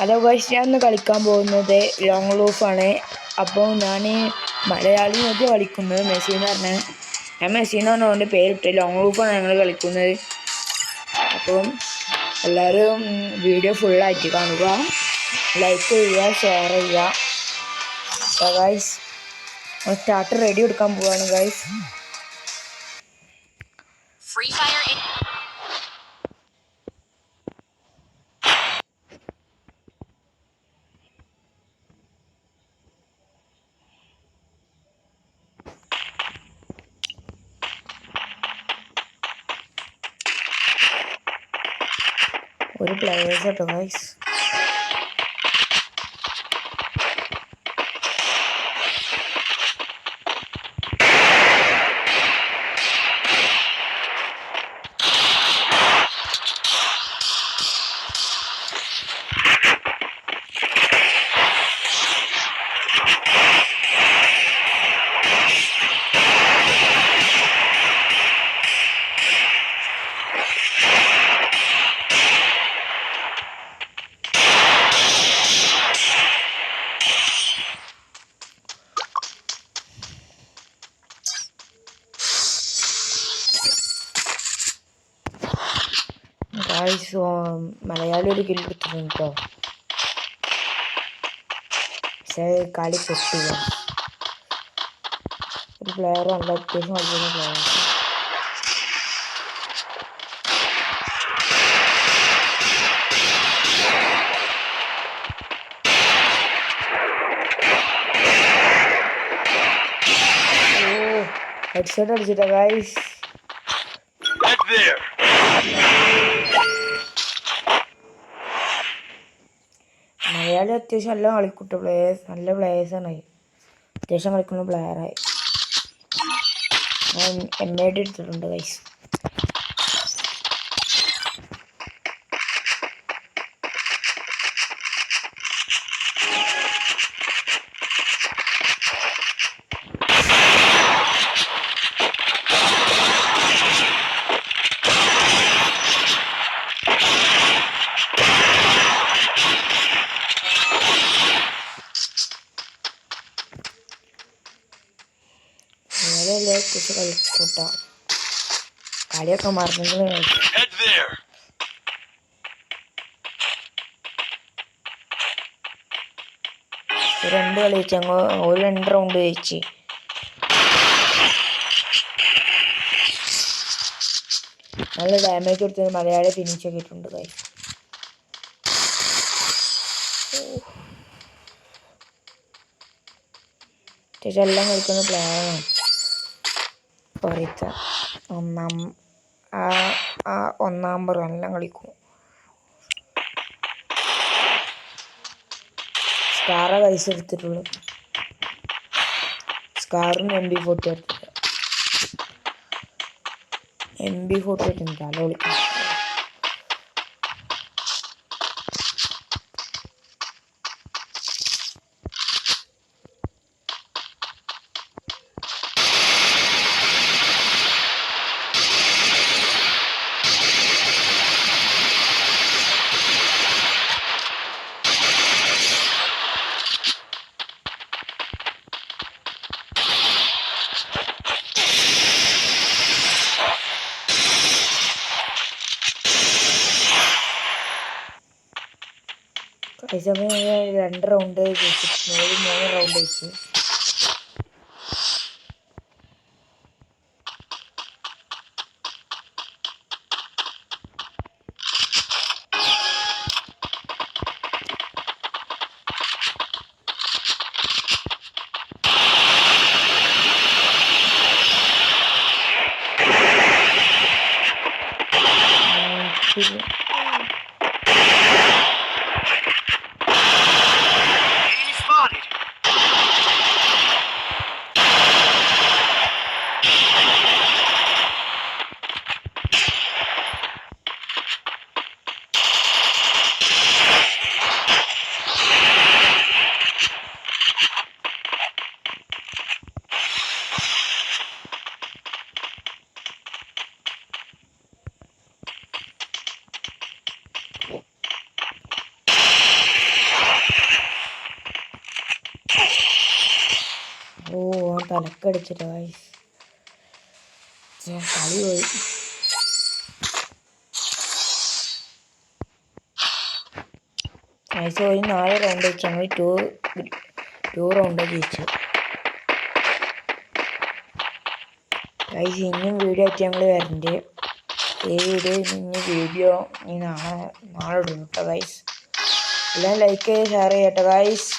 Hello guys, ഞാൻ ഇന്ന് കളിക്കാൻ പോകുന്നത് ലോങ് ലൂഫാണ്. അപ്പോൾ ഞാൻ മലയാളി നോക്കി കളിക്കുന്നത് മെസ്സി എന്ന് പറഞ്ഞാൽ ഞാൻ മെസ്സി എന്ന് പറഞ്ഞതുകൊണ്ട് പേരിട്ട് ലോങ് ലൂഫാണ് ഞങ്ങൾ കളിക്കുന്നത്. അപ്പം എല്ലാവരും വീഡിയോ ഫുള്ളായിട്ട് കാണുക, ലൈക്ക് ചെയ്യുക, ഷെയർ ചെയ്യുക. ഗൈസ് സ്റ്റാർട്ടർ റെഡി എടുക്കാൻ പോവാണ് ഗൈസ്. ഫ്രീ ഫയർ ഒരു പ്ലേയേഴ്സ് കേട്ടോ ഗൈസ്. മലയാളി ഒരു കില്ല് എടുത്തിട്ടുണ്ട് കേട്ടോ. പക്ഷേ കളി പൊട്ടില്ല. ഒരു പ്ലെയർ നല്ല അത്യാവശ്യം കളിക്കുന്ന പ്ലെയർ. ഹെഡ്ഷോട്ട് അടിച്ചിട്ടാ ഗൈസ്. മലയാളി അത്യാവശ്യം നല്ല കളിക്കൂട്ടോ. നല്ല പ്ലേയേഴ്സാണ്. അത്യാവശ്യം കളിക്കുന്ന പ്ലെയറായി. ഞാൻ MAD എടുത്തിട്ടുണ്ട് ഗൈസ്. കളിക്കൂട്ട കളിയൊക്കെ മറന്നു. രണ്ട് കളി വെച്ച് ഒരു 2 റൗണ്ട് ജയിച്ച്. നല്ല ഡാമേജ് കൊടുത്ത് മലയാളി ഫിനിഷ് ആക്കിയിട്ടുണ്ട് ഗൈസ്. അത്യാവശ്യം എല്ലാം കളിക്കുന്ന പ്ലെയറാണ്. ഒന്നാം നമ്പർ എല്ലാം കളിക്കും. സ്കാറ പൈസ എടുത്തിട്ടുള്ളു. സ്കാറിന് MB40 എടുത്തിട്ട് MB40 എടുത്തിട്ട് അല്ല വിളിക്കും. സമയം 2 റൗണ്ട് ജയിച്ചിട്ട് 3 റൗണ്ട് ജയിച്ചു. തലക്കടിച്ചിട്ട് ഗൈസ് കളി പോയി. ഗൈസ് ഒരു 4 റൗണ്ട് വെച്ച് ഞങ്ങൾ ടൂ റൗണ്ട് ജയിച്ചു ഗൈസ്. ഇനിയും വീഡിയോ ആയിട്ട് ഞങ്ങൾ വരണ്ട്. ഈ വീഡിയോ ഇനി നാളെ ഇടും കേട്ടോ ഗൈസ്. എല്ലാം ലൈക്ക് ചെയ്ത് ഷെയർ ചെയ്യട്ടോ ഗൈസ്.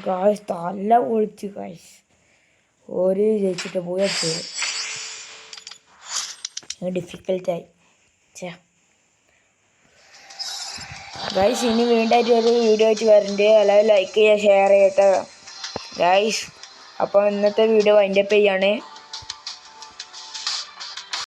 ഗായ്സ് തല പൊളിച്ചു ഗായ്സ്. ഒരു ജയിച്ചിട്ട് പോയി ഡിഫിക്കൽട്ടായി ഗായ്സ്. ഇനി വീണ്ടായിട്ട് ഒരു വീഡിയോ ആയിട്ട് വരണ്ട്. എല്ലാവരും ലൈക്ക് ചെയ്യുക ഷെയർ ചെയ്യട്ടെ ഗായ്സ്. അപ്പോൾ ഇന്നത്തെ വീഡിയോ വൈൻഡപ്പ് ചെയ്യാണ്.